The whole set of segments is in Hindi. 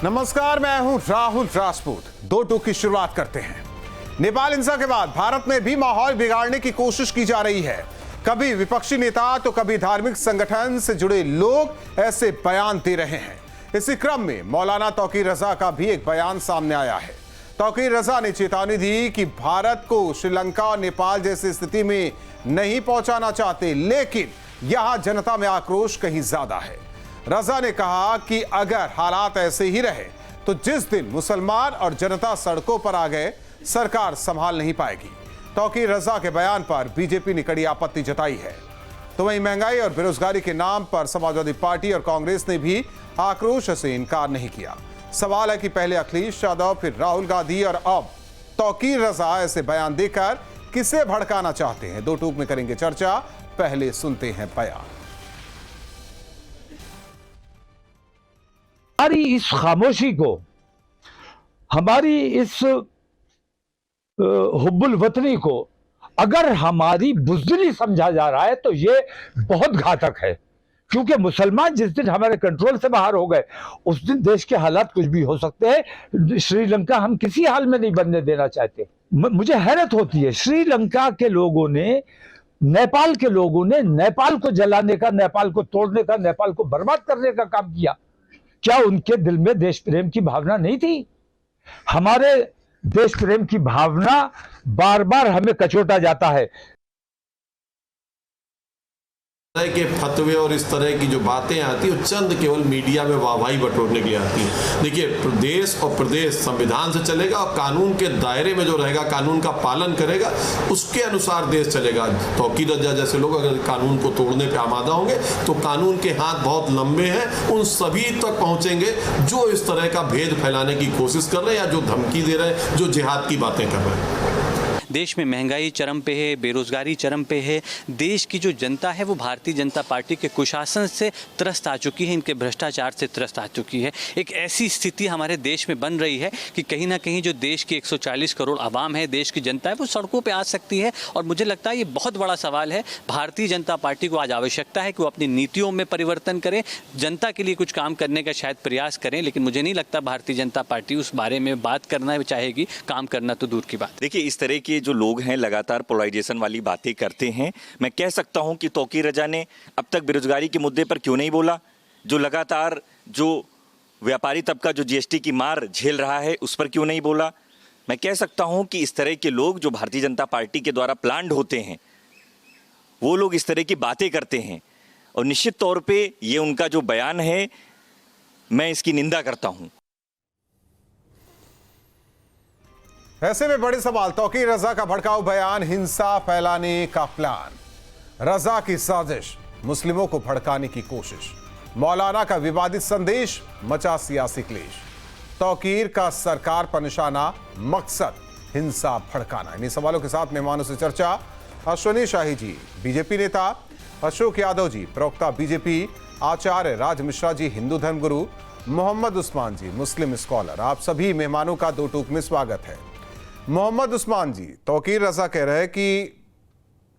नमस्कार, मैं हूं राहुल राजपूत। दो टूक की शुरुआत करते हैं। नेपाल हिंसा के बाद भारत में भी माहौल बिगाड़ने की कोशिश की जा रही है। कभी विपक्षी नेता तो कभी धार्मिक संगठन से जुड़े लोग ऐसे बयान दे रहे हैं। इसी क्रम में मौलाना तौकीर रजा का भी एक बयान सामने आया है। तौकीर रजा ने चेतावनी दी कि भारत को श्रीलंका और नेपाल जैसी स्थिति में नहीं पहुंचाना चाहते, लेकिन यहां जनता में आक्रोश कहीं ज्यादा है। रजा ने कहा कि अगर हालात ऐसे ही रहे तो जिस दिन मुसलमान और जनता सड़कों पर आ गए, सरकार संभाल नहीं पाएगी। तौकीर रजा के बयान पर बीजेपी ने कड़ी आपत्ति जताई है। तो वहीं महंगाई और बेरोजगारी के नाम पर समाजवादी पार्टी और कांग्रेस ने भी आक्रोश से इनकार नहीं किया। सवाल है कि पहले अखिलेश यादव, फिर राहुल गांधी और अब तौकीर रजा ऐसे बयान देकर किसे भड़काना चाहते हैं। दो टूक में करेंगे चर्चा। पहले सुनते हैं बयान। हमारी इस खामोशी को, हमारी इस हुब्बुल वतनी को अगर हमारी बुज़दिली समझा जा रहा है तो ये बहुत घातक है। क्योंकि मुसलमान जिस दिन हमारे कंट्रोल से बाहर हो गए उस दिन देश के हालात कुछ भी हो सकते हैं। श्रीलंका हम किसी हाल में नहीं बनने देना चाहते। मुझे हैरत होती है, श्रीलंका के लोगों ने, नेपाल के लोगों ने नेपाल को जलाने का, नेपाल को तोड़ने का, नेपाल को बर्बाद करने का काम किया। क्या उनके दिल में देश प्रेम की भावना नहीं थी? हमारे देश प्रेम की भावना बार बार हमें कचोटा जाता है। के फतवे और इस तरह की जो बातें आती है चंद केवल मीडिया में वाहवाही बटोरने के लिए आती है। देखिए, देश और प्रदेश संविधान से चलेगा और कानून के दायरे में जो रहेगा, कानून का पालन करेगा, उसके अनुसार देश चलेगा। तौकीर रजा जैसे लोग अगर कानून को तोड़ने पे आमादा होंगे तो कानून के हाथ बहुत लंबे हैं, उन सभी तक पहुंचेंगे जो इस तरह का भेद फैलाने की कोशिश कर रहे हैं या जो धमकी दे रहे हैं, जो जिहाद की बातें कर रहे हैं। देश में महंगाई चरम पे है, बेरोजगारी चरम पे है। देश की जो जनता है वो भारतीय जनता पार्टी के कुशासन से त्रस्त आ चुकी है, इनके भ्रष्टाचार से त्रस्त आ चुकी है। एक ऐसी स्थिति हमारे देश में बन रही है कि कहीं ना कहीं जो देश की 140 करोड़ आवाम है, देश की जनता है, वो सड़कों पे आ सकती है। और मुझे लगता है ये बहुत बड़ा सवाल है। भारतीय जनता पार्टी को आज आवश्यकता है कि वो अपनी नीतियों में परिवर्तन करें, जनता के लिए कुछ काम करने का शायद प्रयास करें, लेकिन मुझे नहीं लगता भारतीय जनता पार्टी उस बारे में बात करना चाहेगी। काम करना तो दूर की बात। देखिए, इस तरह की जो लोग हैं लगातार पोलराइजेशन वाली बातें करते हैं। मैं कह सकता हूं कि तौकीर रजा ने अब तक बेरोजगारी के मुद्दे पर क्यों नहीं बोला? जो लगातार जो व्यापारी तबका जो जीएसटी की मार झेल रहा है उस पर क्यों नहीं बोला? मैं कह सकता हूं कि इस तरह के लोग जो भारतीय जनता पार्टी के द्वारा प्लान्ड होते हैं, वो लोग इस तरह की बातें करते हैं और निश्चित तौर पे ये उनका जो बयान है, मैं इसकी निंदा करता हूं। ऐसे में बड़े सवाल, तौकीर रजा का भड़काऊ बयान, हिंसा फैलाने का प्लान, रजा की साजिश, मुस्लिमों को भड़काने की कोशिश, मौलाना का विवादित संदेश, मचा सियासी क्लेश, तौकीर का सरकार पर निशाना, मकसद हिंसा भड़काना। इन्हीं सवालों के साथ मेहमानों से चर्चा। अश्विनी शाही जी, बीजेपी नेता, अशोक यादव जी, प्रवक्ता बीजेपी, आचार्य राज मिश्रा जी, हिंदू धर्मगुरु, मोहम्मद उस्मान जी, मुस्लिम स्कॉलर। आप सभी मेहमानों का दो टूक में स्वागत है। मोहम्मद उस्मान जी, तौकीर रजा कह रहे हैं कि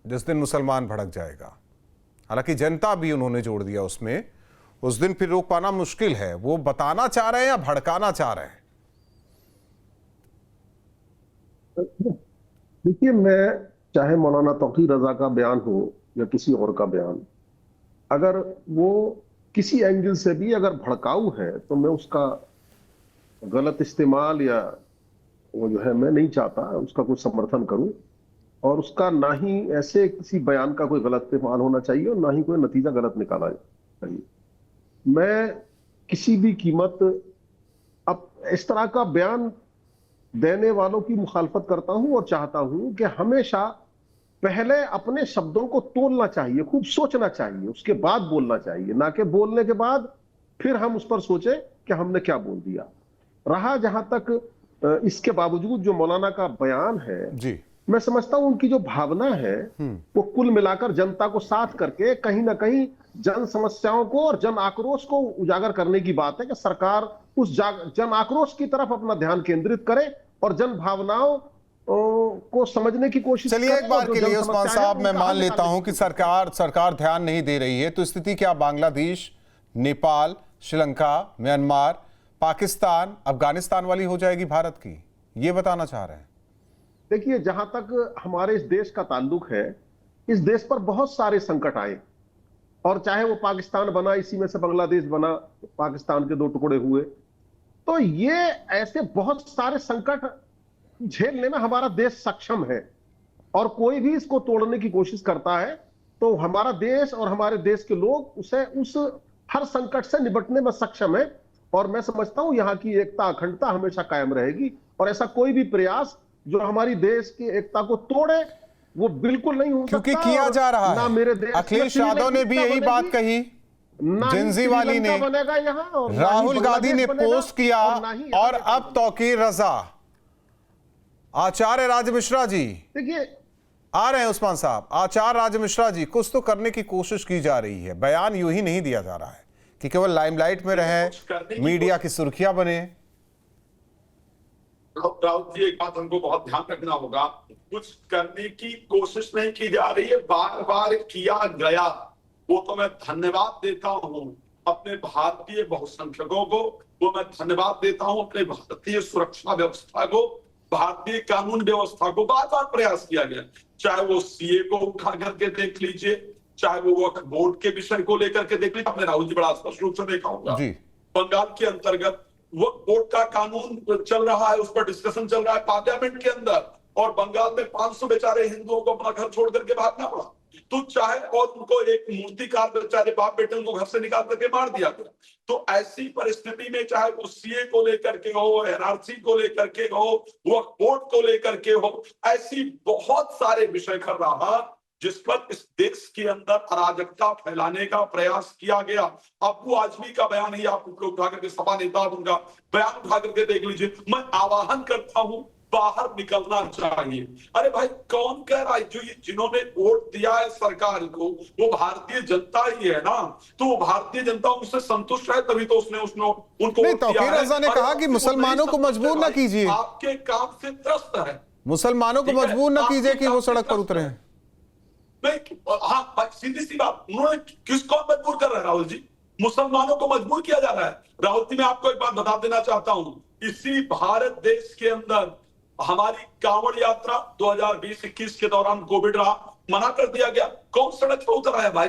जिस दिन मुसलमान भड़क जाएगा, हालांकि जनता भी उन्होंने जोड़ दिया उसमें, उस दिन फिर रोक पाना मुश्किल है। वो बताना चाह रहे हैं या भड़काना चाह रहे हैं? देखिए, मैं चाहे मौलाना तौकीर रजा का बयान हो या किसी और का बयान, अगर वो किसी एंगल से भी अगर भड़काऊ है तो मैं उसका गलत इस्तेमाल या वो जो है, मैं नहीं चाहता उसका कुछ समर्थन करूं। और उसका ना ही ऐसे किसी बयान का कोई गलत इस्तेमाल होना चाहिए और ना ही कोई नतीजा गलत निकाला चाहिए। मैं किसी भी कीमत अब इस तरह का बयान देने वालों की मुखालफत करता हूं और चाहता हूं कि हमेशा पहले अपने शब्दों को तोलना चाहिए, खूब सोचना चाहिए, उसके बाद बोलना चाहिए, ना कि बोलने के बाद फिर हम उस पर सोचें कि हमने क्या बोल दिया। रहा जहां तक इसके बावजूद जो मौलाना का बयान है जी, मैं समझता हूं उनकी जो भावना है वो कुल मिलाकर जनता को साथ करके कहीं ना कहीं जन समस्याओं को और जन आक्रोश को उजागर करने की बात है कि सरकार उस जन आक्रोश की तरफ अपना ध्यान केंद्रित करे और जन भावनाओं को समझने की कोशिश। चलिए, एक बार के लिए उस्मान साहब, मैं मान लेता हूं कि सरकार ध्यान नहीं दे रही है, तो स्थिति क्या बांग्लादेश, नेपाल, श्रीलंका, म्यांमार, पाकिस्तान अफगानिस्तान वाली हो जाएगी भारत की, ये बताना चाह रहे हैं? देखिए, जहां तक हमारे इस देश का ताल्लुक है, इस देश पर बहुत सारे संकट आए, और चाहे वो पाकिस्तान बना, इसी में से बांग्लादेश बना, पाकिस्तान के 2 टुकड़े हुए, तो ये ऐसे बहुत सारे संकट झेलने में हमारा देश सक्षम है। और कोई भी इसको तोड़ने की कोशिश करता है तो हमारा देश और हमारे देश के लोग उसे उस हर संकट से निपटने में सक्षम है। और मैं समझता हूं यहाँ की एकता अखंडता हमेशा कायम रहेगी, और ऐसा कोई भी प्रयास जो हमारी देश की एकता को तोड़े वो बिल्कुल नहीं हो सकता। क्योंकि किया जा रहा ना है। मेरे देश में अखिलेश यादव ने भी यही बात कही, जिंजी वाली ने, बनेगा यहाँ, और राहुल गांधी ने पोस्ट किया, और अब तौकीर रजा। आचार्य राज मिश्रा जी देखिए, आ रहे हैं उस्मान साहब। आचार्य राज मिश्रा जी, कुछ तो करने की कोशिश की जा रही है, बयान यूं ही नहीं दिया जा रहा है कि केवल लाइमलाइट में रहे, मीडिया की सुर्खियां बने। राउत जी, एक बात हमको बहुत ध्यान रखना होगा, कुछ करने की कोशिश नहीं की जा रही है, बार बार किया गया। वो तो मैं धन्यवाद देता हूं अपने भारतीय बहुसंख्यकों को, वो मैं धन्यवाद देता हूं अपने भारतीय सुरक्षा व्यवस्था को, भारतीय कानून व्यवस्था को। बार बार प्रयास किया गया, चाहे वो सीए को उठा करके देख लीजिए, चाहे वो वक्फ बोर्ड के विषय को लेकर के देख लीजिए। आपने राहुल जी बड़ा स्पष्ट रूप से देखा होगा, बंगाल के अंतर्गत वक्फ बोर्ड का कानून चल रहा है, उस पर डिस्कशन चल रहा है पार्लियामेंट के अंदर, और बंगाल में 500 बेचारे हिंदुओं को अपना घर छोड़ करके भागना पड़ा। तो चाहे, और उनको एक मूर्तिकार बेचारे बाप बेटे उनको घर से निकाल करके मार दिया गया। तो ऐसी परिस्थिति में चाहे वो सीए को लेकर के हो, एनआरसी को लेकर के हो, वक्फ बोर्ड को लेकर के हो, ऐसी बहुत सारे विषय कर रहा जिस पर इस देश के अंदर अराजकता फैलाने का प्रयास किया गया। अब्बू आजमी का बयान ही आप लोग उठा करके, सपा नेता उनका बयान उठा करके देख लीजिए। मैं आह्वान करता हूं, बाहर निकलना चाहिए। अरे भाई, कौन कह रहा है? जो ये जिन्होंने वोट दिया है सरकार को, वो भारतीय जनता ही है ना, तो वो भारतीय जनता उनसे संतुष्ट है, तभी तो उसने उनको नहीं, तौकीर रजा ने कहा कि मुसलमानों को मजबूर ना कीजिए, आपके काम से त्रस्त है, मुसलमानों को मजबूर ना कीजिए कि वो सड़क पर उतरे। नहीं, हाँ, सीधी सी बात, उन्होंने किसको मजबूर कर रहे हैं? राहुल जी, मुसलमानों को मजबूर किया जा रहा है। राहुल जी, मैं आपको एक बात बता देना चाहता हूं, इसी भारत देश के अंदर हमारी कांवड़ यात्रा 2020-21 के दौरान कोविड रहा, मना कर दिया गया। कौन सड़क पर उतर आया भाई?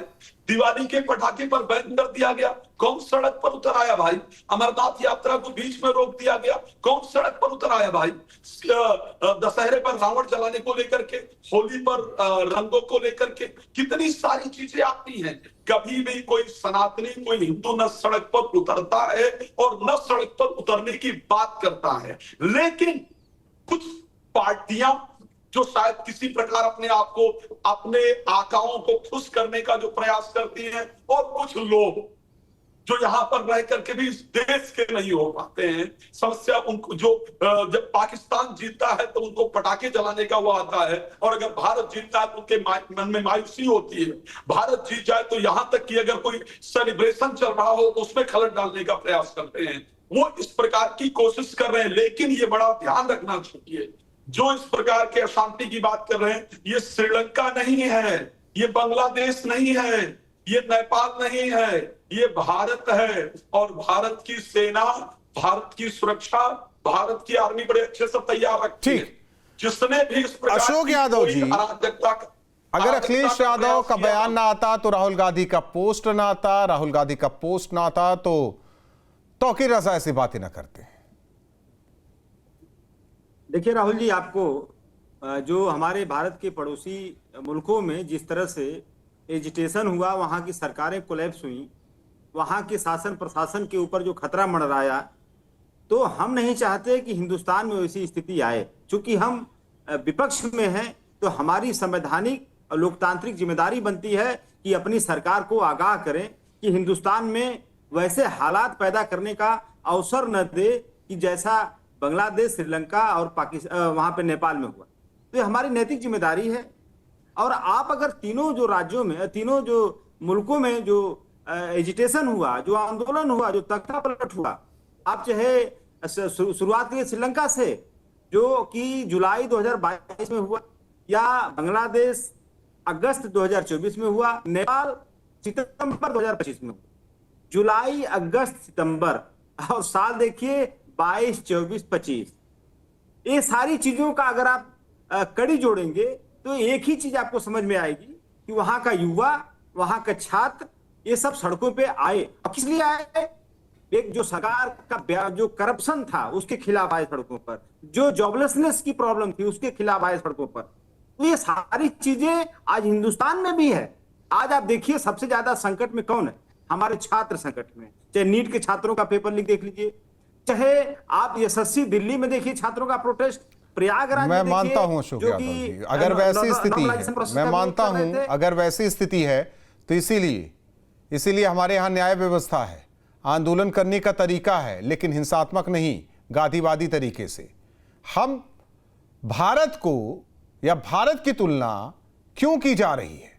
दिवाली के पटाखे पर बैन कर दिया गया, कौन सड़क पर उतर आया भाई? अमरनाथ यात्रा को बीच में रोक दिया गया, कौन सड़क पर उतर आया भाई? दशहरे पर रावण जलाने को लेकर के, होली पर रंगों को लेकर के, कितनी सारी चीजें आती हैं। कभी भी कोई सनातनी, कोई हिंदू न सड़क पर उतरता है और न सड़क पर उतरने की बात करता है। लेकिन कुछ पार्टियां जो शायद किसी प्रकार अपने आप को, अपने आकाओं को खुश करने का जो प्रयास करती हैं, और कुछ लोग जो यहां पर रह करके भी इस देश के नहीं हो पाते हैं। समस्या उनको, जो जब पाकिस्तान जीतता है तो उनको पटाखे जलाने का वो आता है, और अगर भारत जीतता है तो उनके मन में मायूसी होती है। भारत जीत जाए तो यहां तक कि अगर कोई सेलिब्रेशन चल रहा हो तो उसमें खलल डालने का प्रयास करते हैं। वो इस प्रकार की कोशिश कर रहे हैं। लेकिन ये बड़ा ध्यान रखना चाहिए, जो इस प्रकार के अशांति की बात कर रहे हैं, ये श्रीलंका नहीं है, ये बांग्लादेश नहीं है, ये नेपाल नहीं है, ये भारत है। और भारत की सेना, भारत की सुरक्षा, भारत की आर्मी बड़े अच्छे से तैयार रखती है। जिसने भी इस प्रकार अशोक यादव जी, अगर अखिलेश यादव का बयान ना आता तो राहुल गांधी का पोस्ट ना आता, राहुल गांधी का पोस्ट ना आता तो तौकीर रजा ऐसी बातें ना करते। देखिए राहुल जी, आपको जो हमारे भारत के पड़ोसी मुल्कों में जिस तरह से एजिटेशन हुआ, वहाँ की सरकारें कोलैप्स हुई, वहाँ के शासन प्रशासन के ऊपर जो खतरा मंडराया, तो हम नहीं चाहते कि हिंदुस्तान में वैसी स्थिति आए। चूंकि हम विपक्ष में हैं तो हमारी संवैधानिक और लोकतांत्रिक जिम्मेदारी बनती है कि अपनी सरकार को आगाह करें कि हिंदुस्तान में वैसे हालात पैदा करने का अवसर न दे कि जैसा बांग्लादेश, श्रीलंका और पाकिस्तान, वहाँ पे नेपाल में हुआ। तो ये हमारी नैतिक जिम्मेदारी है। और आप अगर तीनों जो राज्यों में, तीनों जो मुल्कों में जो एजिटेशन हुआ, जो आंदोलन हुआ, जो तख्ता पलट हुआ, आप चाहे शुरुआत करिए श्रीलंका से जो कि जुलाई 2022 में हुआ, या बांग्लादेश अगस्त 2024 में हुआ, नेपाल सितंबर 2025 में हुआ। जुलाई, अगस्त, सितंबर और साल देखिए 22, 24, 25। ये सारी चीजों का अगर आप कड़ी जोड़ेंगे तो एक ही चीज आपको समझ में आएगी कि वहां का युवा, वहां का छात्र, ये सब सड़कों पे आए। अब किस लिए आए? एक जो सरकार का जो करप्शन था उसके खिलाफ आए सड़कों पर, जो जॉबलेसनेस की प्रॉब्लम थी उसके खिलाफ आए सड़कों पर। तो ये सारी चीजें आज हिंदुस्तान में भी है। आज आप देखिए सबसे ज्यादा संकट में कौन है? हमारे छात्र संकट में। चाहे नीट के छात्रों का पेपर लीक देख लीजिए, चाहे आप एसएससी दिल्ली में देखिए छात्रों का प्रोटेस्ट, प्रयागराज मैं में मानता हूं अशोक यादव जी, अगर वैसी स्थिति है, मैं मानता हूं अगर वैसी स्थिति है तो इसीलिए हमारे यहाँ न्याय व्यवस्था है, आंदोलन करने का तरीका है, लेकिन हिंसात्मक नहीं, गांधीवादी तरीके से। हम भारत को या भारत की तुलना क्यों की जा रही है?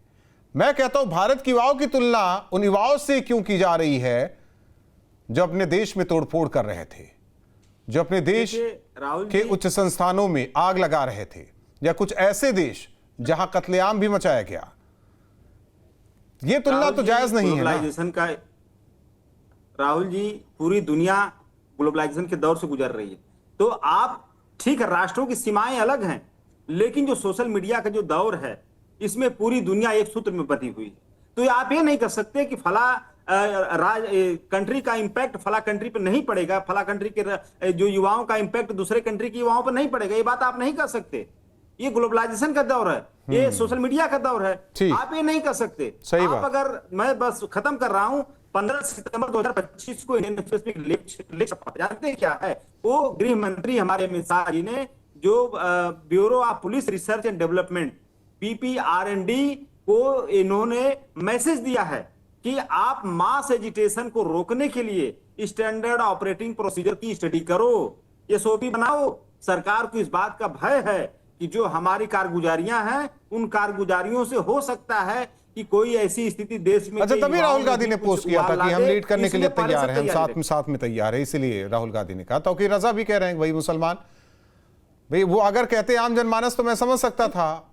मैं कहता हूं भारत की युवाओं की तुलना उन युवाओं से क्यों की जा रही है जो अपने देश में तोड़फोड़ कर रहे थे, जो अपने देश के उच्च संस्थानों में आग लगा रहे थे, या कुछ ऐसे देश जहां कत्लेआम भी मचाया गया। यह तुलना तो जायज नहीं है ना। राहुल जी, पूरी दुनिया ग्लोबलाइजेशन के दौर से गुजर रही है, तो आप ठीक है, राष्ट्रों की सीमाएं अलग हैं, लेकिन जो सोशल मीडिया का जो दौर है इसमें पूरी दुनिया एक सूत्र में बंधी हुई है। तो आप ये नहीं कर सकते कि फला कंट्री का इंपैक्ट फला कंट्री पर नहीं पड़ेगा, फला कंट्री के जो युवाओं का इंपैक्ट दूसरे कंट्री के युवाओं पर नहीं पड़ेगा। ये बात आप नहीं कर सकते। ये ग्लोबलाइजेशन का दौर है, ये सोशल मीडिया का दौर है, आप ये नहीं कर सकते। सही आप बात। अगर, मैं बस खत्म कर रहा हूं, 15 सितंबर 2025 को इंडियन एक्सप्रेस में लेख जानते हैं क्या है? वो गृह मंत्री हमारे अमित शाह जी ने जो bureau of police research and development PPRND को इन्होंने मैसेज दिया है कि आप मास एजिटेशन को रोकने के लिए स्टैंडर्ड ऑपरेटिंग प्रोसीजर की स्टडी करो, SOP बनाओ। सरकार को इस बात का भय है कि जो हमारी कारगुजारियां हैं उन कारगुजारियों से हो सकता है कि कोई ऐसी स्थिति देश में। अच्छा, तभी राहुल गांधी ने पोस्ट किया था कि हम लीड करने के लिए तैयार हैं, हम साथ में तैयार है। इसलिए राहुल गांधी ने कहा। तौकीर रजा भी कह रहे हैं भाई मुसलमान, भाई वो अगर कहते आम जनमानस तो मैं समझ सकता था,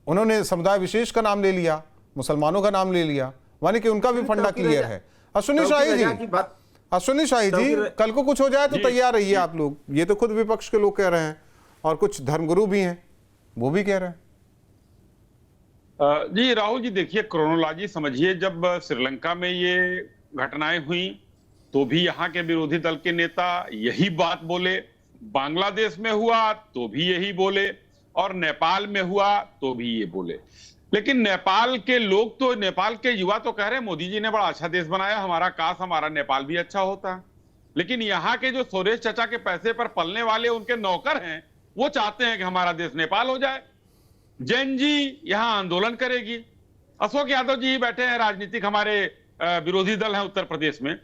उन्होंने समुदाय विशेष का नाम ले लिया, मुसलमानों का नाम ले लिया, माने कि उनका भी फंडा क्लियर है। अश्विनी शाही जी, कल को कुछ हो जाए तो तैयार रहिए आप लोग। ये तो खुद विपक्ष के लोग कह रहे हैं और कुछ धर्मगुरु भी हैं, वो भी कह रहे हैं। जी राहुल जी, देखिए क्रोनोलॉजी समझिए। जब श्रीलंका में ये घटनाएं हुई तो भी यहाँ के विरोधी दल के नेता यही बात बोले, बांग्लादेश में हुआ तो भी यही बोले, और नेपाल में हुआ तो भी ये बोले। लेकिन नेपाल के लोग तो, नेपाल के युवा तो कह रहे हैं मोदी जी ने बड़ा अच्छा देश बनाया, हमारा काश हमारा नेपाल भी अच्छा होता। लेकिन यहाँ के जो सुरेश चचा के पैसे पर पलने वाले उनके नौकर हैं, वो चाहते हैं कि हमारा देश नेपाल हो जाए। जैन जी यहाँ आंदोलन करेगी, अशोक यादव जी बैठे हैं, राजनीतिक हमारे विरोधी दल है उत्तर प्रदेश में।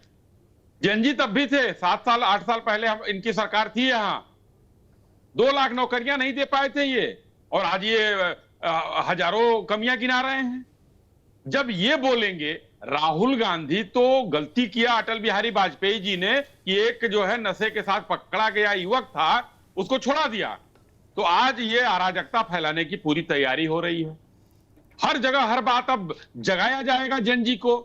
जैन जी तब भी थे, 7 साल 8 साल पहले हम इनकी सरकार थी, यहाँ 2 लाख नौकरियां नहीं दे पाए थे ये, और आज ये हजारों कमियां गिना रहे हैं। जब ये बोलेंगे, राहुल गांधी तो गलती किया अटल बिहारी वाजपेयी जी ने कि एक जो है नशे के साथ पकड़ा गया युवक था उसको छोड़ा दिया, तो आज ये अराजकता फैलाने की पूरी तैयारी हो रही है। हर जगह हर बात अब जगाया जाएगा जन जी को।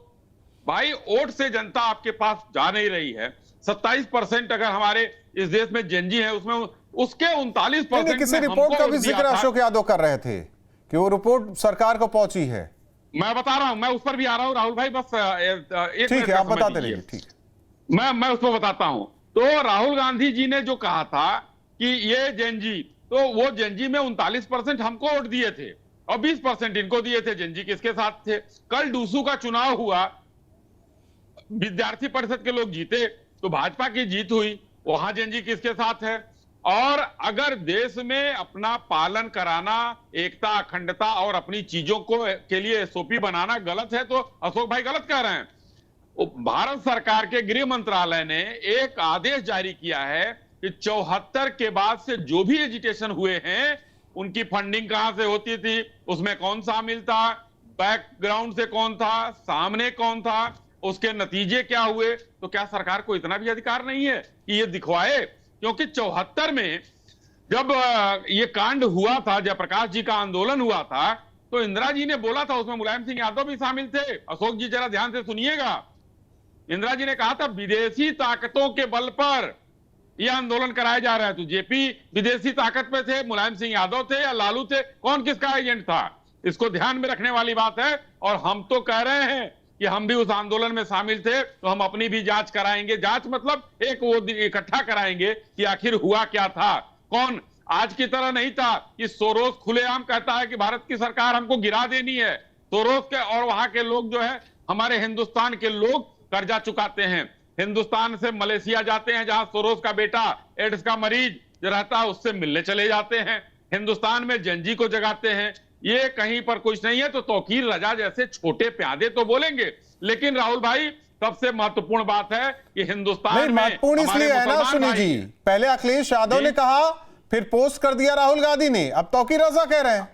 भाई वोट से जनता आपके पास जा नहीं रही है। 27% अगर हमारे इस देश में जनजी है, उसमें उसके 39% किसी रिपोर्ट का भी जिक्र अशोक यादव कर रहे थे कि वो रिपोर्ट सरकार को पहुंची है। मैं बता रहा हूं, मैं उस पर भी आ रहा हूं राहुल भाई, बस एक ठीक है, आप बताते रहिए। ठीक है, मैं उस पर बताता हूं। तो राहुल गांधी जी ने जो कहा था कि ये जनजी, तो वो जनजी में 39% हमको वोट दिए थे और 20% इनको दिए थे। जनजी किसके साथ थे? कल डूसू का चुनाव हुआ, विद्यार्थी परिषद के लोग जीते तो भाजपा की जीत हुई, वहां जनजी किसके साथ है? और अगर देश में अपना पालन कराना, एकता अखंडता और अपनी चीजों को के लिए एसओपी बनाना गलत है, तो अशोक भाई गलत कह रहे हैं। भारत सरकार के गृह मंत्रालय ने एक आदेश जारी किया है कि 74 के बाद से जो भी एजिटेशन हुए हैं उनकी फंडिंग कहां से होती थी, उसमें कौन शामिल था, बैकग्राउंड से कौन था, सामने कौन था, उसके नतीजे क्या हुए। तो क्या सरकार को इतना भी अधिकार नहीं है कि ये दिखवाए? क्योंकि 74 में जब ये कांड हुआ था, जयप्रकाश जी का आंदोलन हुआ था, तो इंदिरा जी ने बोला था, उसमें मुलायम सिंह यादव भी शामिल थे। अशोक जी जरा ध्यान से सुनिएगा, इंदिरा जी ने कहा था विदेशी ताकतों के बल पर यह आंदोलन कराया जा रहा है। तो जेपी विदेशी ताकत पे थे, मुलायम सिंह यादव थे या लालू थे, कौन किसका एजेंट था? इसको ध्यान में रखने वाली बात है। और हम तो कह रहे हैं कि हम भी उस आंदोलन में शामिल थे, तो हम अपनी भी जांच कराएंगे। जांच मतलब एक वो इकट्ठा कराएंगे कि आखिर हुआ क्या था, कौन। आज की तरह नहीं था कि सोरोस खुलेआम कहता है कि भारत की सरकार हमको गिरा देनी है। सोरोस के और वहां के लोग जो है, हमारे हिंदुस्तान के लोग कर्जा चुकाते हैं, हिंदुस्तान से मलेशिया जाते हैं जहां सोरोस का बेटा एड्स का मरीज जो रहता है उससे मिलने चले जाते हैं, हिंदुस्तान में जंजी को जगाते हैं। ये कहीं पर कुछ नहीं है। तो तौकीर रजा जैसे छोटे प्यादे तो बोलेंगे, लेकिन राहुल भाई सबसे महत्वपूर्ण बात है कि हिंदुस्तान में महत्वपूर्ण इसलिए है ना सुनी जी, पहले अखिलेश यादव ने कहा, फिर पोस्ट कर दिया राहुल गांधी ने, अब तौकीर रजा कह रहे हैं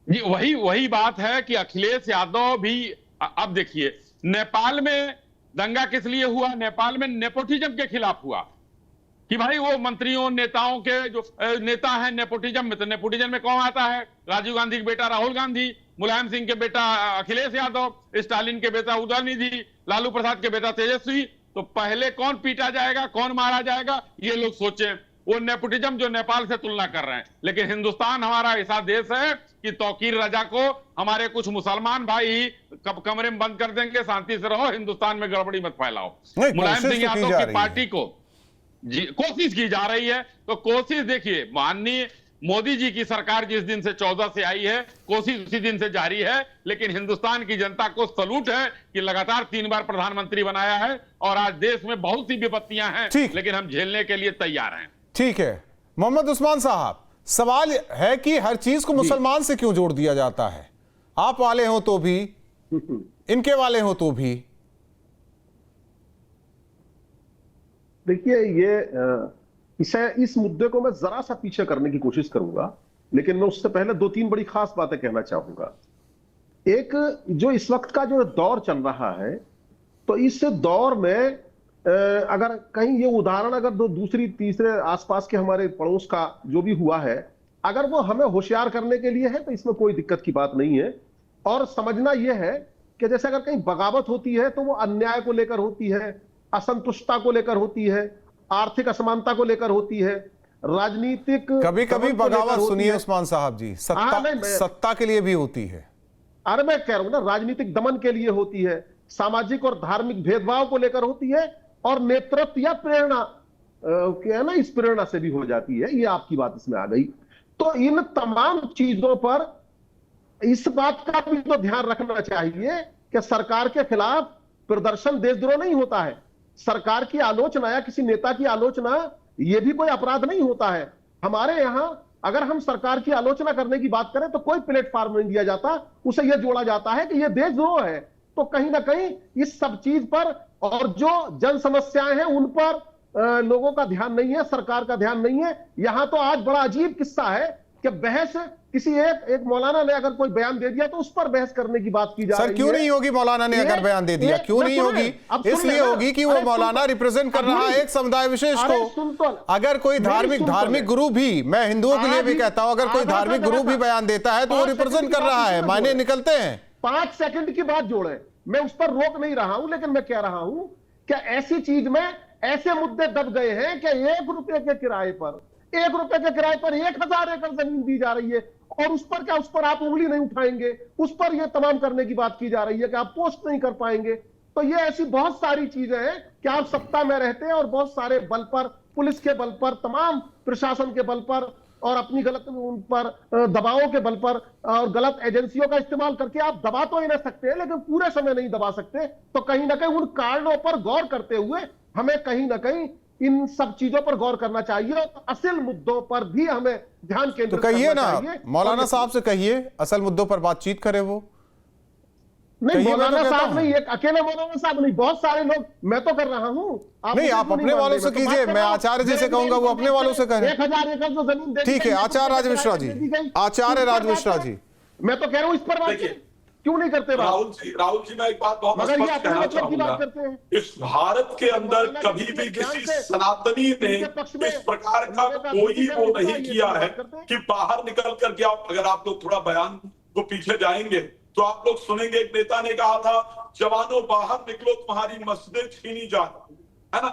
जी। वही बात है कि अखिलेश यादव भी, अब देखिए नेपाल में दंगा किस लिए हुआ? नेपाल में नेपोटिज्म के खिलाफ हुआ कि भाई वो मंत्रियों नेताओं के जो नेता हैं नेपोटिज्म में, तो नेपोटिज्म में कौन आता है? राजीव गांधी के बेटा राहुल गांधी, मुलायम सिंह के बेटा अखिलेश यादव, स्टालिन के बेटा उदयनिधि, लालू प्रसाद के बेटा तेजस्वी। तो पहले कौन पीटा जाएगा, कौन मारा जाएगा, ये लोग सोचे। वो नेपोटिज्म जो नेपाल से तुलना कर रहे हैं। लेकिन हिंदुस्तान हमारा ऐसा देश है कि तौकीर रजा को हमारे कुछ मुसलमान भाई कमरे में बंद कर देंगे, शांति से रहो, हिंदुस्तान में गड़बड़ी मत फैलाओ। मुलायम सिंह यादव की पार्टी को जी कोशिश की जा रही है। तो कोशिश देखिए, माननीय मोदी जी की सरकार जिस दिन से 14 से आई है, कोशिश उसी दिन से जारी है। लेकिन हिंदुस्तान की जनता को सलूट है कि लगातार 3 बार प्रधानमंत्री बनाया है और आज देश में बहुत सी विपत्तियां हैं, लेकिन हम झेलने के लिए तैयार हैं। ठीक है मोहम्मद उस्मान साहब, सवाल है कि हर चीज को मुसलमान से क्यों जोड़ दिया जाता है? आप वाले हो तो भी, इनके वाले हो तो भी। देखिए, ये इस मुद्दे को मैं जरा सा पीछे करने की कोशिश करूंगा, लेकिन मैं उससे पहले 2-3 बड़ी खास बातें कहना चाहूंगा। एक, जो इस वक्त का जो दौर चल रहा है, तो इस दौर में अगर कहीं ये उदाहरण अगर दूसरी तीसरे आसपास के हमारे पड़ोस का जो भी हुआ है, अगर वो हमें होशियार करने के लिए है तो इसमें कोई दिक्कत की बात नहीं है। और समझना यह है कि जैसे अगर कहीं बगावत होती है तो वो अन्याय को लेकर होती है, असंतुष्टता को लेकर होती है, आर्थिक असमानता को लेकर होती है, राजनीतिक कभी कभी बगावत, सुनिए उस्मान साहब जी, सत्ता के लिए भी होती है। अरे मैं कह रहा हूं ना, राजनीतिक दमन के लिए होती है, सामाजिक और धार्मिक भेदभाव को लेकर होती है, और नेतृत्व या प्रेरणा क्या है ना, इस प्रेरणा से भी हो जाती है। ये आपकी बात इसमें आ गई। तो इन तमाम चीजों पर इस बात का भी तो ध्यान रखना चाहिए कि सरकार के खिलाफ प्रदर्शन देशद्रोह नहीं होता है। सरकार की आलोचना या किसी नेता की आलोचना, यह भी कोई अपराध नहीं होता है। हमारे यहां अगर हम सरकार की आलोचना करने की बात करें तो कोई प्लेटफॉर्म नहीं दिया जाता, उसे यह जोड़ा जाता है कि यह देशद्रोह है। तो कहीं ना कहीं इस सब चीज पर और जो जन समस्याएं हैं उन पर लोगों का ध्यान नहीं है, सरकार का ध्यान नहीं है। यहां तो आज बड़ा अजीब किस्सा है कि बहस किसी एक मौलाना ने अगर कोई बयान दे दिया तो उस पर बहस करने की बात की जा रही है। सर क्यों नहीं होगी? मौलाना ने अगर बयान दे दिया क्यों नहीं होगी? इसलिए होगी कि वो मौलाना रिप्रेजेंट कर रहा है एक समुदाय विशेष को। अगर कोई धार्मिक गुरु भी, मैं हिंदुओं के लिए भी कहता हूं, अगर कोई धार्मिक गुरु भी बयान देता है तो वो रिप्रेजेंट कर रहा है, मायने निकलते हैं। 5 सेकंड की बात जोड़े, मैं उस पर रोक नहीं रहा हूं, लेकिन मैं कह रहा हूं कि ऐसी चीज में ऐसे मुद्दे दब गए हैं कि 1 रुपए के किराए पर 1000 एकड़ जमीन दी जा रही है, और उस पर क्या, उस पर आप उंगली नहीं उठाएंगे, उस पर यह तमाम करने की बात की जा रही है कि आप पोस्ट नहीं कर पाएंगे। तो ये ऐसी बहुत सारी चीजें हैं कि आप सत्ता में रहते हैं और बहुत सारे बल पर, पुलिस के बल पर, तमाम प्रशासन के बल पर और अपनी गलत उन पर दबावों के बल पर और गलत एजेंसियों का इस्तेमाल करके आप दबा तो ही नहीं सकते, लेकिन पूरे समय नहीं दबा सकते। तो कहीं ना कहीं उन कारणों पर गौर करते हुए हमें कहीं ना कहीं इन सब चीजों पर गौर करना चाहिए और असल मुद्दों पर भी हमें ध्यान केंद्रित करना चाहिए। तो कहिए ना, मौलाना साहब से कहिए असल मुद्दों पर बातचीत करे वो। नहीं, मौलाना साहब नहीं, एक अकेले मौलाना साहब नहीं, बहुत सारे लोग, मैं तो कर रहा हूं। नहीं, आप अपने वालों से कीजिए, मैं आचार्य जी से कहूंगा वो अपने वालों से करें। 1000 एकड़ जो जमीन दे, ठीक है आचार्य राज मिश्रा जी, आचार्य राज मिश्रा जी, मैं तो कह रहा हूं इस पर बात क्यों नहीं करते? राहुल जी मैं एक बात बहुत स्पष्ट कहना चाहूंगा, इस भारत के अंदर कभी भी किसी सनातनी ने इस प्रकार का कोई वो नहीं किया है कि बाहर निकल करके आप, अगर आप लोग थोड़ा बयान को पीछे जाएंगे तो आप लोग सुनेंगे एक नेता ने कहा था, जवानों बाहर निकलो तुम्हारी मस्जिदें छीनी जाए, है ना।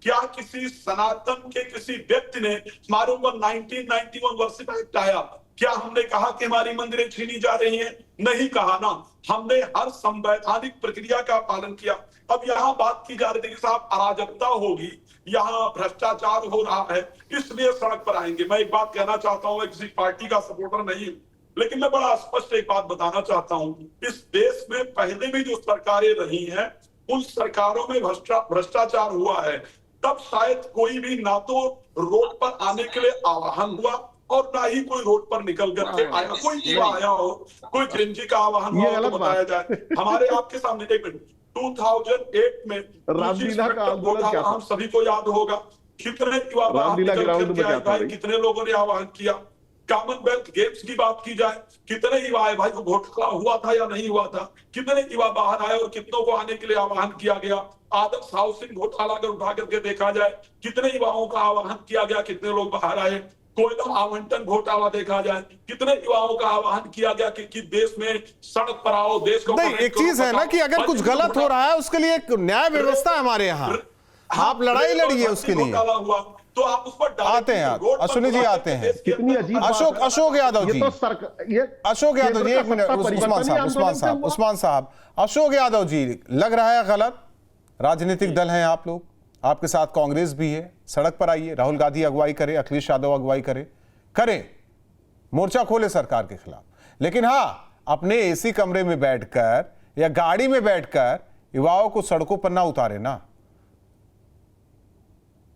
क्या किसी सनातन के किसी व्यक्ति ने हमारे ऊपर 1991 वर्षिप एक्ट आया, क्या हमने कहा कि हमारी मंदिरें छीनी जा रही हैं? नहीं कहा ना, हमने हर संवैधानिक प्रक्रिया का पालन किया। अब यहाँ बात की जा रही थी कि साहब अराजकता होगी, यहाँ भ्रष्टाचार हो रहा है, इसलिए सड़क पर आएंगे। मैं एक बात कहना चाहता हूँ, किसी पार्टी का सपोर्टर नहीं हूं, लेकिन मैं बड़ा स्पष्ट एक बात बताना चाहता हूँ, इस देश में पहले भी जो सरकारें रही हैं उन सरकारों में भ्रष्टाचार हुआ है। तब शायद कोई भी ना तो रोड पर आने के लिए आह्वान हुआ और ना ही कोई रोड पर निकल करके आया, कोई युवा आया हो, कोई जिंजी का आह्वान हुआ तो बताया जाए। हमारे आपके सामने एक मिनट, 2008 में रामलीला का आंदोलन क्या था? हम सभी को याद होगा, कितने युवा बाहर निकल करके आए भाई, कितने लोगों ने आह्वान किया। कॉमनवेल्थ गेम्स की बात की जाए, कितने युवा आए भाई, घोटाला हुआ था या नहीं हुआ था, कितने युवा बाहर आए और कितनों को आने के लिए आह्वान किया गया। आदर्श हाउसिंग घोटाला अगर उठा करके देखा जाए, कितने युवाओं का आह्वान किया गया, कितने लोग बाहर आए। कोयला आवंटन घोटाला देखा जाए, कितने युवाओं का आह्वान किया गया कि देश में सड़क पर आओ, देश को। नहीं, एक चीज है ना कि अगर कुछ गलत हो रहा है उसके लिए एक न्याय व्यवस्था है हमारे यहाँ, आप लड़ाई लड़िए उसके लिए। हुआ तो आप उस पर आते हैं, अश्विनी जी आते हैं। कितनी अजीब अशोक यादव जी, ये अशोक यादव जी, एक मिनट, उस्मान साहब, अशोक यादव जी, लग रहा है गलत राजनीतिक दल हैं आप लोग, आपके साथ कांग्रेस भी है, सड़क पर आइए, राहुल गांधी अगुवाई करे, अखिलेश यादव अगुवाई करे, मोर्चा खोले सरकार के खिलाफ, लेकिन हाँ अपने एसी कमरे में बैठकर या गाड़ी में बैठकर युवाओं को सड़कों पर ना उतारे ना।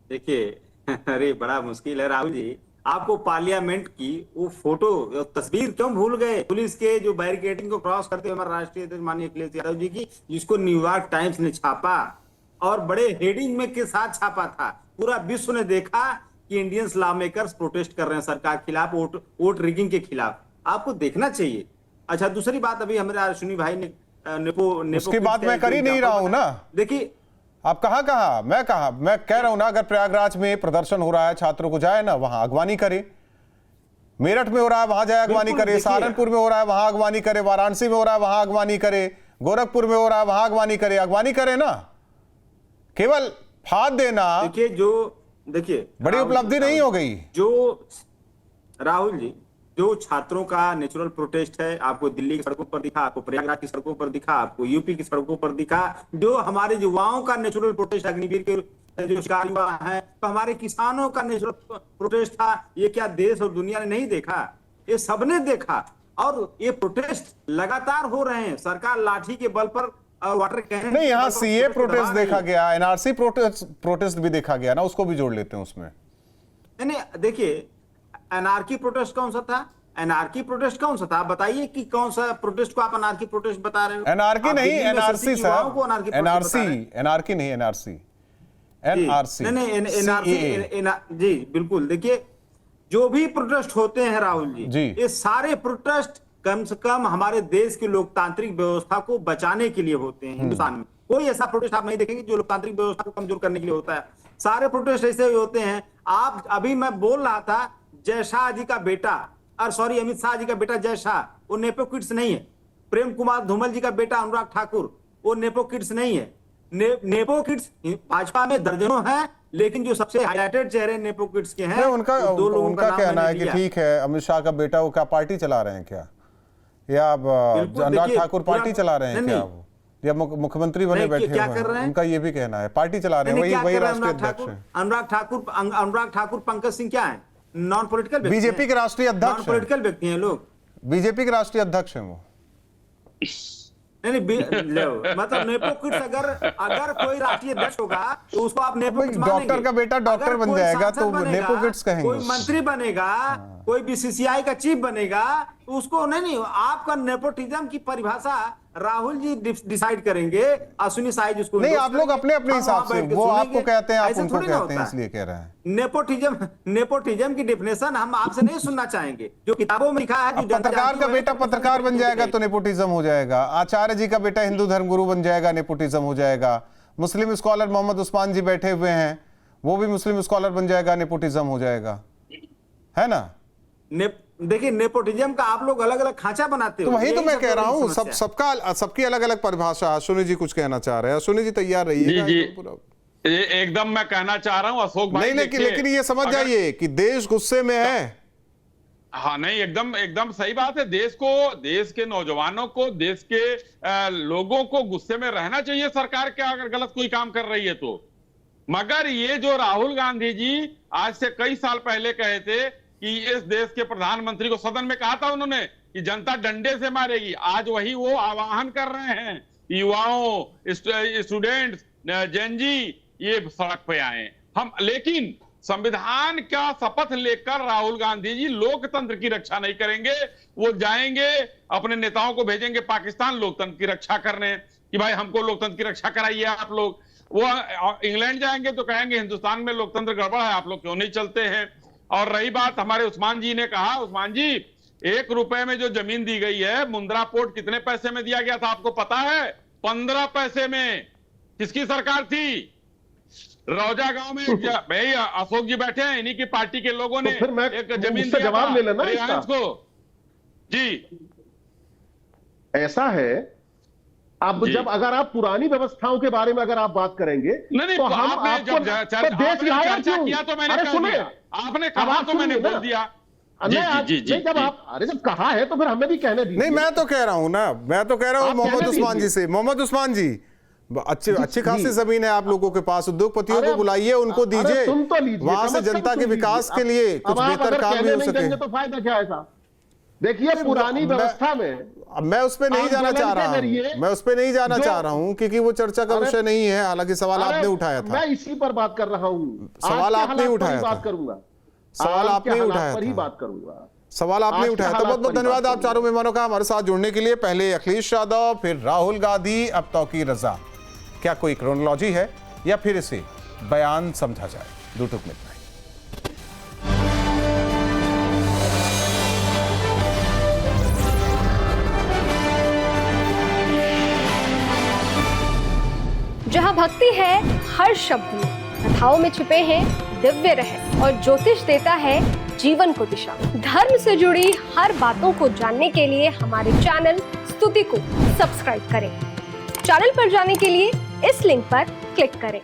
देखिए अरे बड़ा मुश्किल है राहुल जी, आपको पार्लियामेंट की वो फोटो तस्वीर क्यों भूल गए? पुलिस के जो बैरिकेडिंग को क्रॉस करते हुए हमारे राष्ट्रीय अध्यक्ष माननीय अखिलेश यादव जी की, जिसको न्यूयॉर्क टाइम्स ने छापा और बड़े हेडिंग में के साथ छापा था। पूरा विश्व ने देखा कि इंडियंस लॉ मेकर्स प्रोटेस्ट कर रहे हैं सरकार के खिलाफ, वोट रिगिंग के खिलाफ। आपको देखना चाहिए। अच्छा, दूसरी बात, अभी हमारे अश्विनी भाई ने नेपो उसकी बात मैं कर ही नहीं रहा हूं ना। देखिए आप मैं कह रहा हूं ना, अगर प्रयागराज में प्रदर्शन हो रहा है, छात्रों को जाए ना वहां अगवानी करे, मेरठ में हो रहा है वहां जाए अगवानी करे, सहारनपुर में हो रहा है वहां अगवानी करे, वाराणसी में हो रहा है वहां अगवानी करे, गोरखपुर में हो रहा है वहां अगवानी करे ना। केवल फाद देना देखिए बड़ी उपलब्धि नहीं हो गई। जो राहुल जी, जो छात्रों का नेचुरल प्रोटेस्ट है, आपको दिल्ली की सड़कों पर दिखा, आपको प्रयागराज की सड़कों पर दिखा, आपको यूपी की सड़कों पर दिखा। जो हमारे युवाओं का नेचुरल प्रोटेस्ट, अग्निवीर के जो शिकार युवा हैं, तो हमारे किसानों का नेचुरल प्रोटेस्ट था। ये क्या देश और दुनिया ने नहीं देखा? ये सबने देखा और ये प्रोटेस्ट लगातार हो रहे हैं। सरकार लाठी के बल पर वाटर कैनन नहीं, यहाँ सीए प्रोटेस्ट देखा गया, एनआरसी प्रोटेस्ट भी देखा गया ना, उसको भी जोड़ लेते हैं उसमें। नहीं, देखिए एनआरकी प्रोटेस्ट कौन सा था? एनआरकी प्रोटेस्ट कौन सा था? आप बताइए कि कौन सा प्रोटेस्ट को आप एनआरकी प्रोटेस्ट बता रहे हो? एनआरकी नहीं, एनआरसी सर, एनआरसी नहीं, एनआरसी जी बिल्कुल। देखिए जो भी प्रोटेस्ट होते हैं राहुल जी, ये सारे प्रोटेस्ट कम से कम हमारे देश की लोकतांत्रिक व्यवस्था को बचाने के लिए होते हैं। हिंदुस्तान में कोई ऐसा प्रोटेस्ट आप नहीं देखेंगे जो लोकतांत्रिक व्यवस्था को कमजोर करने के लिए होता है। सारे प्रोटेस्ट ऐसे होते हैं। आप अभी मैं बोल रहा था, जय शाह जी का बेटा, और सॉरी अमित शाह जी का बेटा जय शाह, वो नेपो किड्स नहीं है। प्रेम कुमार धूमल जी का बेटा अनुराग ठाकुर, वो नेपो किड्स नहीं है। नेपो किड्स भाजपा में दर्जनों हैं, लेकिन जो सबसे हाईलाइटेड चेहरे नेपो किड्स के हैं, उनका कहना है कि ठीक है, अमित शाह का बेटा वो क्या पार्टी चला रहे हैं क्या, या अनुराग ठाकुर पार्टी चला रहे हैं क्या, वो या मुख्यमंत्री बने बैठे क्या कर रहे हैं? उनका ये भी कहना है पार्टी चला रहे हैं, वही राष्ट्रीय अध्यक्ष हैं। अनुराग ठाकुर पंकज सिंह क्या है? नॉन पॉलिटिकल, बीजेपी के राष्ट्रीय अध्यक्ष, नॉन पॉलिटिकल व्यक्ति हैं लोग, बीजेपी के राष्ट्रीय अध्यक्ष हैं वो। नहीं मतलब नेपो किड्स अगर कोई राष्ट्रीय अध्यक्ष होगा तो उसको आप नेपो किड्स मानेंगे। डॉक्टर का बेटा डॉक्टर बन जाएगा तो नेपो किड्स कहेंगे। कोई मंत्री बनेगा, कोई बीसीसीआई का चीफ बनेगा, तो उसको नहीं, आपका नेपोटिज्म की परिभाषा राहुल जी डिसाइड करेंगे, अश्विनी साई जिसको नहीं, आप लोग अपने अपने हिसाब से, वो आपको कहते हैं, आप उनको कहते हैं, इसलिए कह रहे हैं। नेपोटिज्म की डेफिनेशन हम आपसे नहीं सुनना चाहेंगे, जो किताबों में लिखा है। पत्रकार का बेटा पत्रकार बन जाएगा तो नेपोटिज्म हो जाएगा, आचार्य जी का बेटा हिंदू धर्म गुरु बन जाएगा, नेपोटिज्म हो जाएगा, मुस्लिम स्कॉलर मोहम्मद उस्मान जी बैठे हुए हैं, वो भी मुस्लिम स्कॉलर बन जाएगा, नेपोटिज्म हो जाएगा, है ना। देखिए, नेपोटिज्म का आप लोग अलग अलग खांचा बनाते हो। तो वही तो यही मैं सबसे कह रहा बड़ी हूँ, समस्या है। सबकी अलग अलग परिभाषा। अश्विनी जी कुछ कहना चाह रहे हैं। अश्विनी जी तैयार रहिएगा। जी, एकदम पूरा। एकदम मैं कहना चाह रहा हूं अशोक भाई, नहीं, लेकिन ये समझ जाइए कि देश गुस्से में है। हाँ, नहीं, एकदम सही बात है। देश के नौजवानों को, देश के लोगों को गुस्से में रहना चाहिए सरकार क्या अगर गलत कोई काम कर रही है तो। मगर ये जो राहुल गांधी जी आज से कई साल पहले कहे थे कि इस देश के प्रधानमंत्री को, सदन में कहा था उन्होंने कि जनता डंडे से मारेगी, आज वही वो आह्वान कर रहे हैं युवाओं, स्टूडेंट्स, जेनजी ये सड़क पे आए हम। लेकिन संविधान का शपथ लेकर राहुल गांधी जी लोकतंत्र की रक्षा नहीं करेंगे। वो जाएंगे, अपने नेताओं को भेजेंगे पाकिस्तान लोकतंत्र की रक्षा करने कि भाई हमको लोकतंत्र की रक्षा कराइए आप लोग। वो इंग्लैंड जाएंगे तो कहेंगे हिंदुस्तान में लोकतंत्र गड़बड़ है, आप लोग क्यों नहीं चलते हैं। और रही बात हमारे उस्मान जी ने कहा, उस्मान जी 1 रुपए में जो जमीन दी गई है, मुंद्रा पोर्ट कितने पैसे में दिया गया था आपको पता है? 15 पैसे में। किसकी सरकार थी? रौजा गांव में भाई अशोक जी बैठे हैं, इन्हीं की पार्टी के लोगों ने तो फिर मैं एक जमीन उससे जवाब ले लेना रिलायंस को। जी, ऐसा है। अब जब अगर आप पुरानी व्यवस्थाओं के बारे में अगर आप बात करेंगे नहीं, तो हम आपने आपको जब चर्चा किया तो मैंने कह दिया, आपने कहा तो मैंने बोल दिया। जब कहा है तो फिर हमें भी कहने दीजिए। नहीं, मैं तो कह रहा हूं ना, मैं तो कह रहा हूं मोहम्मद उस्मान जी से। मोहम्मद उस्मान जी, अच्छी खासी जमीन है आप लोगों के पास, उद्योगपतियों को बुलाइए, उनको दीजिए, वहां से जनता के विकास के लिए कुछ बेहतर काम भी हो सके। तो फायदा क्या है साहब? देखिए, पुरानी व्यवस्था में अब मैं उस पर नहीं जाना चाह रहा हूं, मैं उस पर नहीं जाना चाह रहा हूं क्योंकि वो चर्चा का विषय नहीं है। हालांकि सवाल आपने उठाया था, मैं इसी पर बात कर रहा हूं। सवाल आपने उठाया था, बात करूंगा, सवाल आपने उठाया पर ही था, बात करूंगा, सवाल आपने उठाया। तो बहुत बहुत धन्यवाद आप चारों मेहमानों का हमारे साथ जुड़ने के लिए। पहले अखिलेश यादव, फिर राहुल गांधी, अब तौकीर रजा। क्या कोई क्रोनोलॉजी है या फिर इसे बयान समझा जाए? दो टुक में जहां भक्ति है हर शब्द में, कथाओं में छुपे हैं दिव्य रहस्य और ज्योतिष देता है जीवन को दिशा। धर्म से जुड़ी हर बातों को जानने के लिए हमारे चैनल स्तुति को सब्सक्राइब करें। चैनल पर जाने के लिए इस लिंक पर क्लिक करें।